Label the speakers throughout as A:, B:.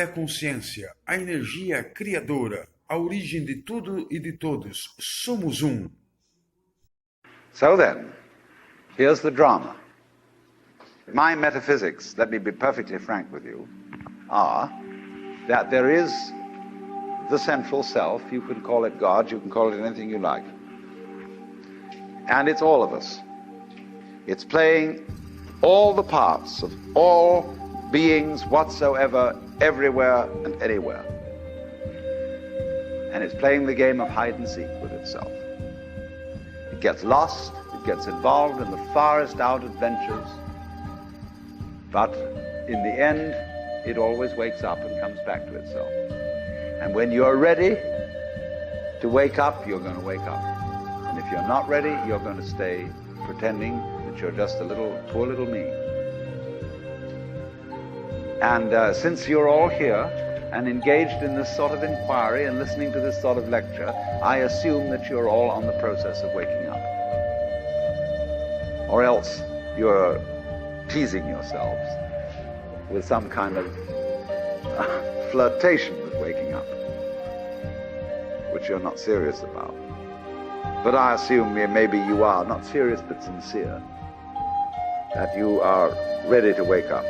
A: é a consciência, a energia criadora, a origem de tudo e de todos. Somos um.
B: So then, here's the drama. My metaphysics, let me be perfectly frank with you, are that there is the central self. You can call it God, you can call it anything you like. And it's all of us. It's playing all the parts of all beings whatsoever, everywhere and anywhere. And it's playing the game of hide and seek with itself. It gets lost, it gets involved in the farthest out adventures, but in the end, it always wakes up and comes back to itself. And when you're ready to wake up, you're going to wake up. And if you're not ready, you're going to stay pretending that you're just a poor little me. And since you're all here and engaged in this sort of inquiry and listening to this sort of lecture, I assume that you're all on the process of waking up. Or else you're teasing yourselves with some kind of flirtation with waking up, which you're not serious about. But I assume maybe you are, not serious but sincere, that you are ready to wake up.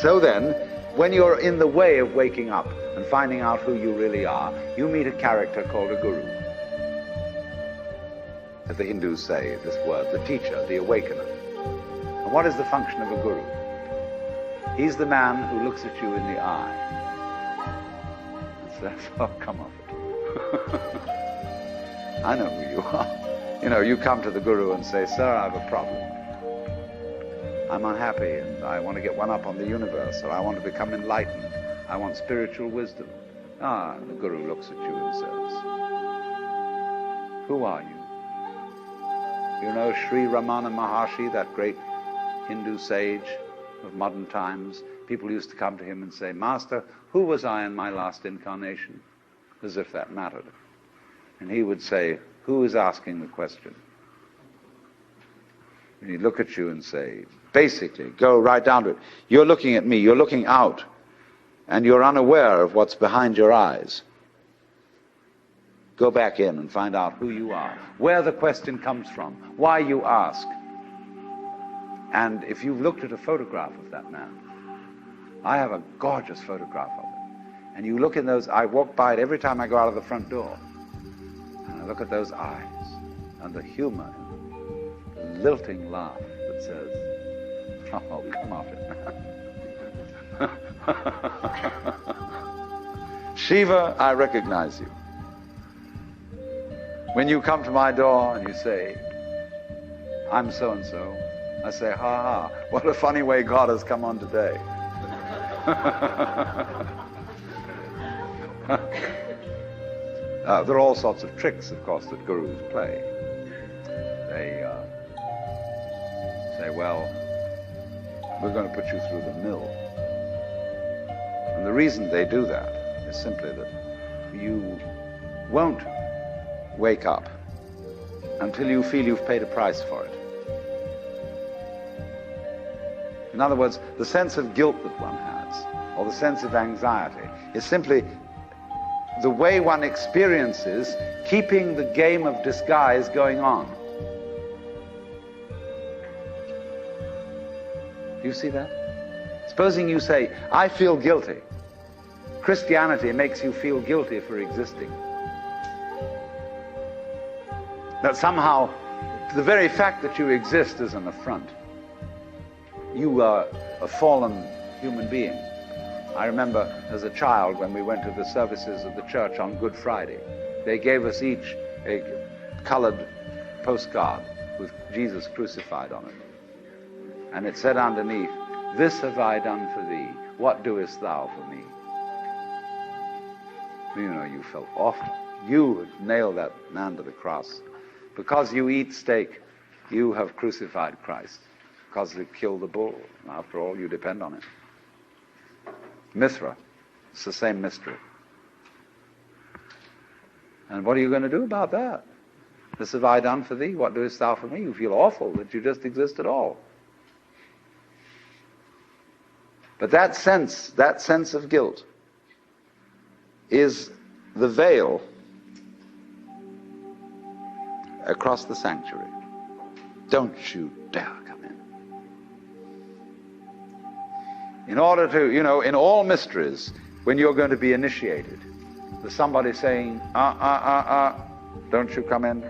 B: So then, when you're in the way of waking up and finding out who you really are, you meet a character called a guru. As the Hindus say this word, the teacher, the awakener. And what is the function of a guru? He's the man who looks at you in the eye and says, oh, come off it. I know who you are. You know, you come to the guru and say, sir, I have a problem. I'm unhappy and I want to get one up on the universe, or I want to become enlightened. I want spiritual wisdom. Ah, the guru looks at you and says, who are you? You know Sri Ramana Maharshi, that great Hindu sage of modern times? People used to come to him and say, Master, who was I in my last incarnation? As if that mattered. And he would say, who is asking the question? And he'd look at you and say, basically, go right down to it. You're looking at me, you're looking out, and you're unaware of what's behind your eyes. Go back in and find out who you are, where the question comes from, why you ask. And if you've looked at a photograph of that man, I have a gorgeous photograph of it. And you look in those, I walk by it every time I go out of the front door. And I look at those eyes and the humor and the lilting laugh that says, oh, come off it, man. Shiva, I recognize you. When you come to my door and you say, I'm so-and-so, I say, ha ha, what a funny way God has come on today. There are all sorts of tricks, of course, that gurus play. They say, well, we're going to put you through the mill. And the reason they do that is simply that you won't wake up until you feel you've paid a price for it. In other words, the sense of guilt that one has, or the sense of anxiety, is simply the way one experiences keeping the game of disguise going on. Do you see that? Supposing you say, I feel guilty. Christianity makes you feel guilty for existing. That somehow the very fact that you exist is an affront. You are a fallen human being. I remember as a child when we went to the services of the church on Good Friday, they gave us each a colored postcard with Jesus crucified on it. And it said underneath, this have I done for thee, what doest thou for me? You know, you felt awful. You nailed that man to the cross. Because you eat steak, you have crucified Christ. Because you killed the bull. After all, you depend on it. Mithra, it's the same mystery. And what are you going to do about that? This have I done for thee, what doest thou for me? You feel awful that you just exist at all. But that sense of guilt is the veil across the sanctuary. Don't you dare come in. In order to, in all mysteries, when you're going to be initiated, there's somebody saying, don't you come in.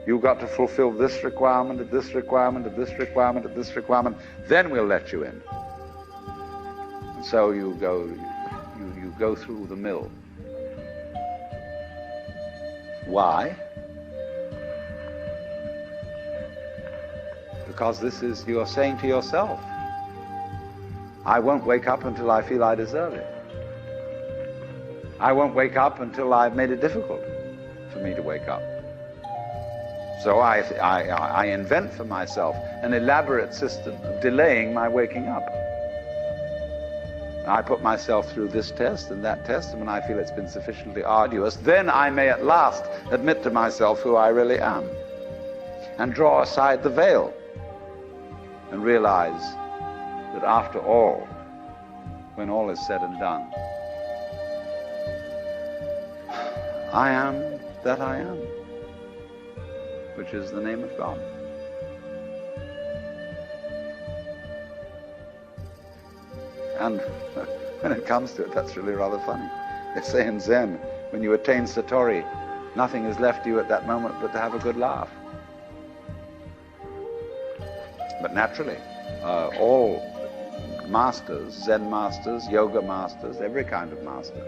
B: You've got to fulfill this requirement, and this requirement, and this requirement, and this requirement, then we'll let you in. And so you go through the mill. Why? Because this is, you're saying to yourself, I won't wake up until I feel I deserve it. I won't wake up until I've made it difficult for me to wake up. So I invent for myself an elaborate system of delaying my waking up. I put myself through this test and that test, and when I feel it's been sufficiently arduous, then I may at last admit to myself who I really am, and draw aside the veil, and realize that after all, when all is said and done, I am that I am, which is the name of God. And when it comes to it, that's really rather funny. They say in Zen, when you attain Satori, nothing is left to you at that moment but to have a good laugh. But naturally, all masters, Zen masters, yoga masters, every kind of master,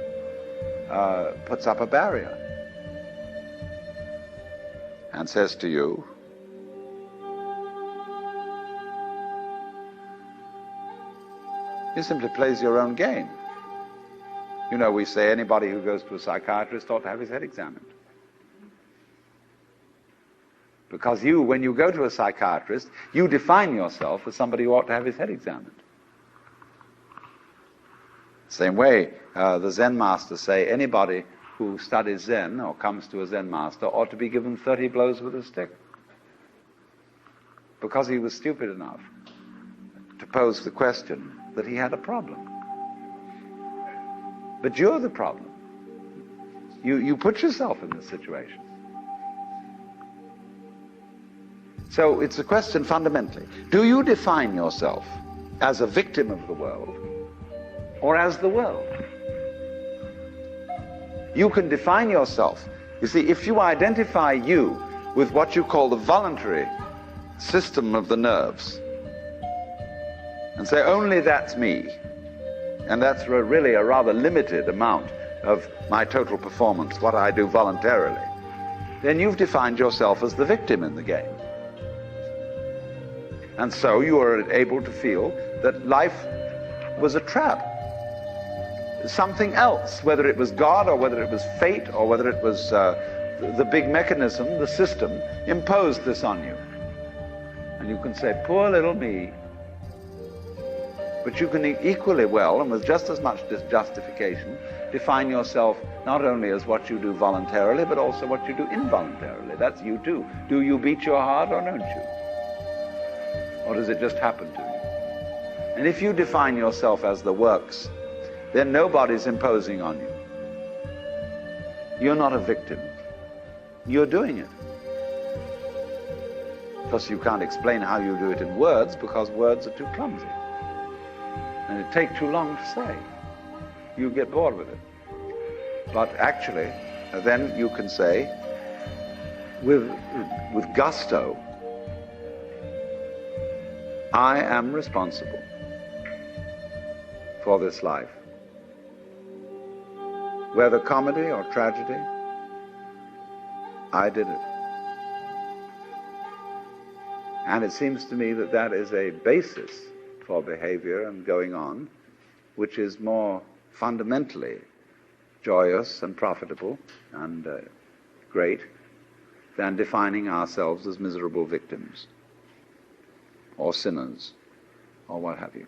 B: puts up a barrier and says to you, he simply plays your own game. We say anybody who goes to a psychiatrist ought to have his head examined. Because when you go to a psychiatrist, you define yourself as somebody who ought to have his head examined. Same way, the Zen masters say anybody who studies Zen or comes to a Zen master ought to be given 30 blows with a stick. Because he was stupid enough to pose the question that he had a problem. But you're the problem. You put yourself in this situation. So it's a question fundamentally. Do you define yourself as a victim of the world or as the world? You can define yourself. You see, if you identify you with what you call the voluntary system of the nerves, and say, only that's me, and that's really a rather limited amount of my total performance, what I do voluntarily, then you've defined yourself as the victim in the game. And so you are able to feel that life was a trap. Something else, whether it was God or whether it was fate or whether it was the big mechanism, the system, imposed this on you. And you can say, poor little me. But you can equally well, and with just as much justification, define yourself not only as what you do voluntarily, but also what you do involuntarily. That's you too. Do you beat your heart or don't you? Or does it just happen to you? And if you define yourself as the works, then nobody's imposing on you. You're not a victim. You're doing it. Plus you can't explain how you do it in words because words are too clumsy. And it takes too long to say. You get bored with it. But actually, then you can say, with gusto, I am responsible for this life. Whether comedy or tragedy, I did it. And it seems to me that that is a basis for behavior and going on, which is more fundamentally joyous and profitable and great than defining ourselves as miserable victims or sinners or what have you.